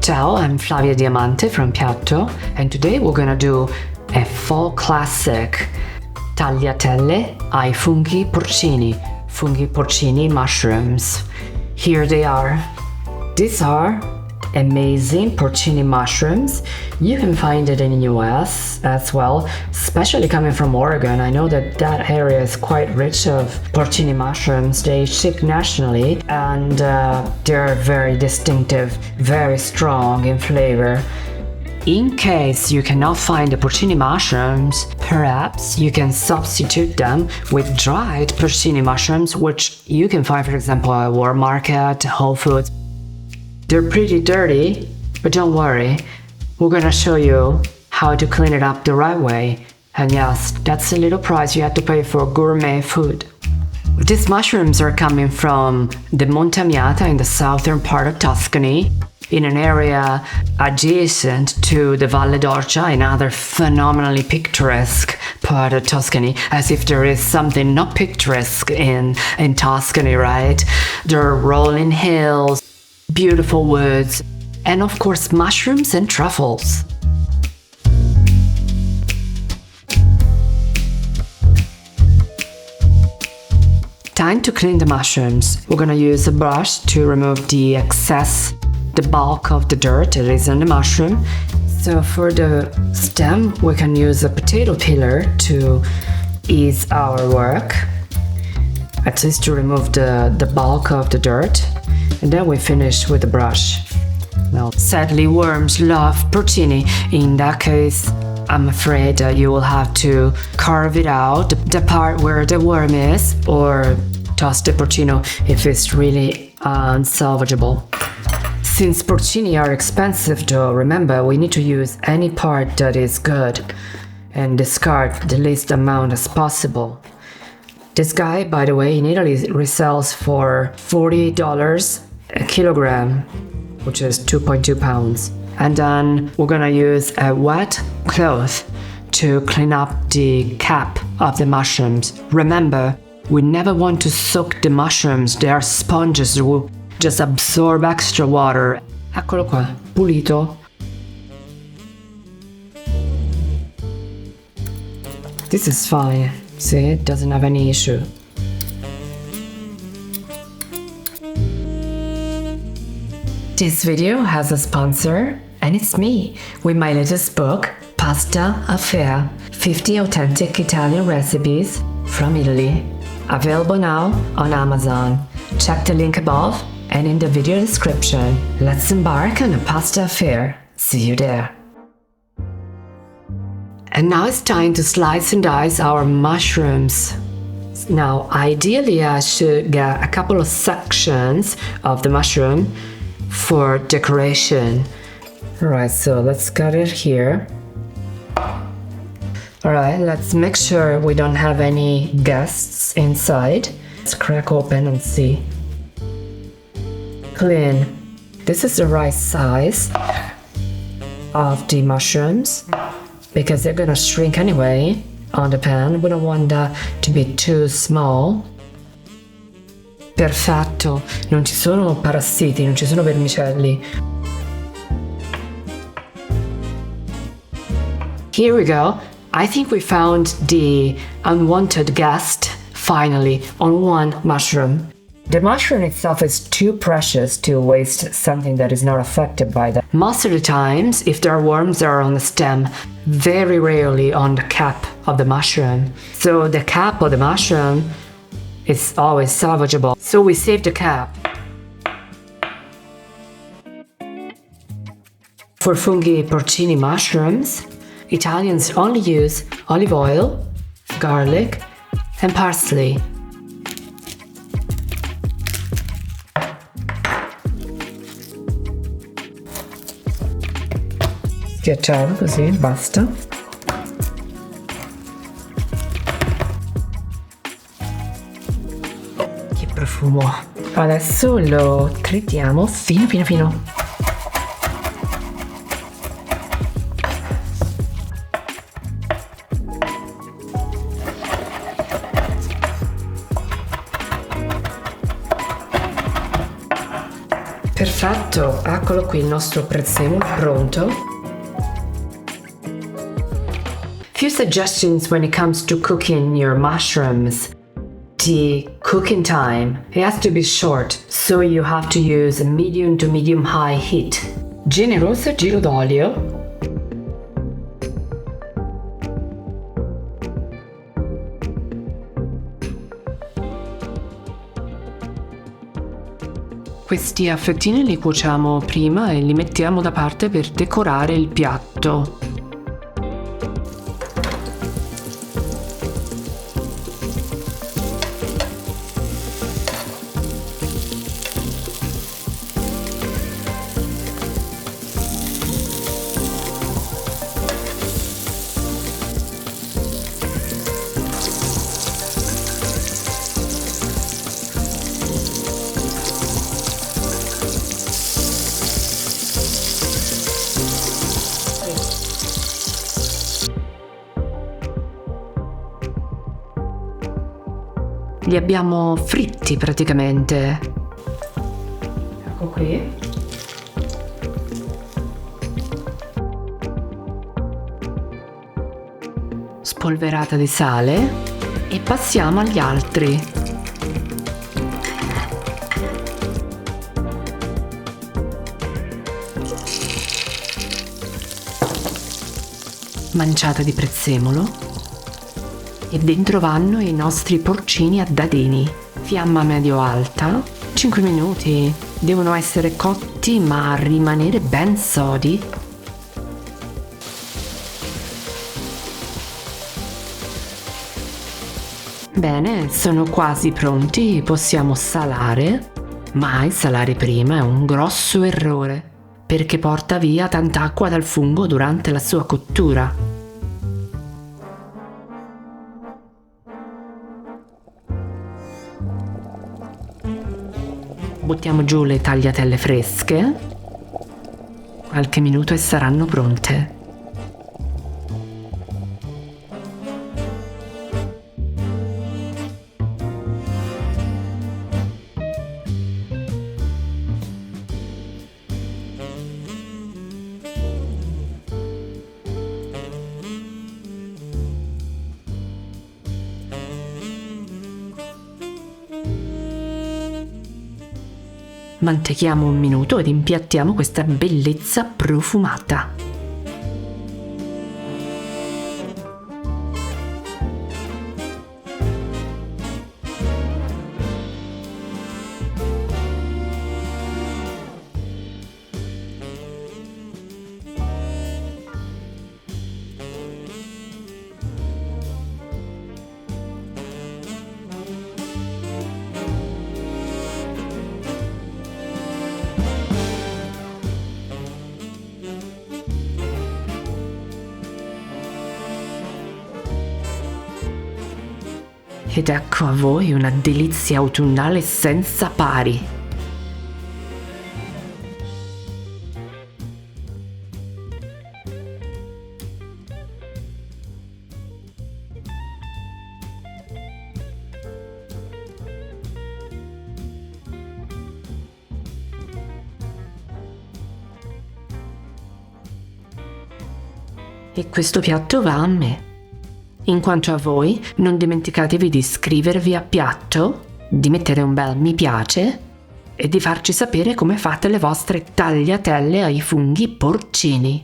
Ciao, I'm Flavia Diamante from Piatto, and today we're gonna do a fall classic, Tagliatelle ai Funghi Porcini, Funghi Porcini mushrooms. Here they are. These are amazing porcini mushrooms. You can find it in the US as well, especially coming from Oregon. I know that that area is quite rich of porcini mushrooms. They ship nationally and they're very distinctive, very strong in flavor. In case you cannot find the porcini mushrooms, perhaps you can substitute them with dried porcini mushrooms, which you can find, for example, at Walmart Market, Whole Foods. They're pretty dirty, but don't worry, we're gonna show you how to clean it up the right way. And yes, that's a little price you have to pay for gourmet food. These mushrooms are coming from the Montamiata in the southern part of Tuscany, in an area adjacent to the Valle d'Orcia, another phenomenally picturesque part of Tuscany, as if there is something not picturesque in Tuscany, right? There are rolling hills, beautiful woods, and of course mushrooms and truffles. Time to clean the mushrooms. We're gonna use a brush to remove the excess, the bulk of the dirt that is on the mushroom. So for the stem, we can use a potato peeler to ease our work, at least to remove the bulk of the dirt. And then we finish with the brush. Now, sadly, worms love porcini. In that case, I'm afraid you will have to carve it out, the part where the worm is, or toss the porcino if it's really unsalvageable. Since porcini are expensive though, remember, we need to use any part that is good and discard the least amount as possible. This guy, by the way, in Italy resells for $40 a kilogram, which is 2.2 pounds. And then we're gonna use a wet cloth to clean up the cap of the mushrooms. Remember, we never want to soak the mushrooms, they are sponges, they will just absorb extra water. Eccolo qua, pulito. This is fine, see, it doesn't have any issue. This video has a sponsor, and it's me, with my latest book, Pasta Affair, 50 authentic Italian recipes from Italy. Available now on Amazon. Check the link above and in the video description. Let's embark on a pasta affair. See you there. And now it's time to slice and dice our mushrooms. Now, ideally I should get a couple of sections of the mushroom for decoration. Alright, so let's cut it here. Alright, let's make sure we don't have any guests inside. Let's crack open and see. Clean. This is the right size of the mushrooms because they're gonna shrink anyway on the pan. We don't want that to be too small. Perfetto, non ci sono parassiti, non ci sono vermicelli. Here we go. I think we found the unwanted guest finally on one mushroom. The mushroom itself is too precious to waste something that is not affected by that. Most of the times, if there are worms, they are on the stem, very rarely on the cap of the mushroom. So the cap of the mushroom is always salvageable. So we save the cap. For Funghi Porcini mushrooms, Italians only use olive oil, garlic, and parsley. Schiacciamo così, basta. Che profumo! Adesso lo tritiamo fino fino fino. Perfetto, eccolo qui il nostro prezzemolo pronto. Few suggestions when it comes to cooking your mushrooms. The cooking time, it has to be short, so you have to use a medium to medium high heat. Generoso giro d'olio. Questi affettini li cuociamo prima e li mettiamo da parte per decorare il piatto. Li abbiamo fritti praticamente. Ecco qui. Spolverata di sale e passiamo agli altri. Manciata di prezzemolo. E dentro vanno i nostri porcini a dadini. Fiamma medio-alta. 5 minuti. Devono essere cotti ma rimanere ben sodi. Bene, sono quasi pronti. Possiamo salare. Mai salare prima è un grosso errore, perché porta via tanta acqua dal fungo durante la sua cottura. Buttiamo giù le tagliatelle fresche. Qualche minuto e saranno pronte. Mantechiamo un minuto ed impiattiamo questa bellezza profumata. Ed ecco a voi una delizia autunnale senza pari. E questo piatto va a me. In quanto a voi, non dimenticatevi di iscrivervi a Piatto, di mettere un bel mi piace e di farci sapere come fate le vostre tagliatelle ai funghi porcini.